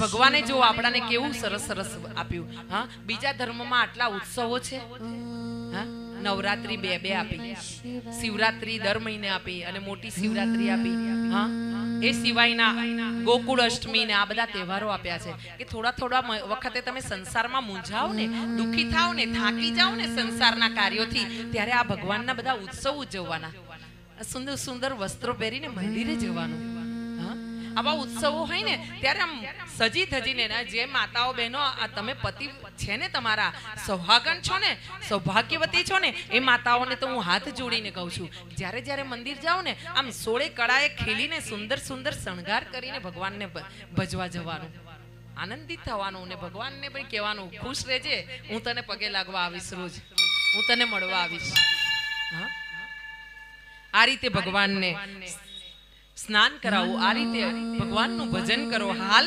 ભગવાને જો આપણાને કેવું સરસ સરસ આપ્યું. હા, બીજા ધર્મમાં આટલા ઉત્સવો છે. હા, નવરાત્રી બે બે આપી, શિવરાત્રી દર મહિને આપી અને મોટી શિવરાત્રી આપી. હા, એ સિવાયના ગોકુળ અષ્ટમી ને આ બધા તહેવારો આપ્યા છે કે થોડા થોડા વખતે તમે સંસારમાં મૂંઝાવ ને, દુઃખી થાવ ને, થાકી જાવ ને સંસારના કાર્યોથી, ત્યારે આ ભગવાનના બધા ઉત્સવ ઉજવવાના, સુંદર સુંદર વસ્ત્રો પહેરીને મંદિરે જવાનું. આવા ઉત્સવો હોય ને ત્યારે આમ સજી ધજીને જે માતાઓ બહેનો તમે પતિ છે ને તમારા સૌભાગણ છો ને, સૌભાગ્યવતી છો ને, એ માતાઓને તો હું હાથ જોડીને કહું છું, જ્યારે જ્યારે મંદિર જાઓ ને આમ સોળે કળાએ ખીલીને સુંદર સુંદર શણગાર કરીને ભગવાનને ભજવા જવાનું, આનંદિત થવાનું ને ભગવાનને પણ કહેવાનું ખુશ રહેજે, હું તને પગે લાગવા આવીશ, રોજ હું તને મળવા આવીશ. હા, આ રીતે ભગવાનને સ્નાન કરાવો, આ રીતે ભગવાનનું ભજન કરો. હાલ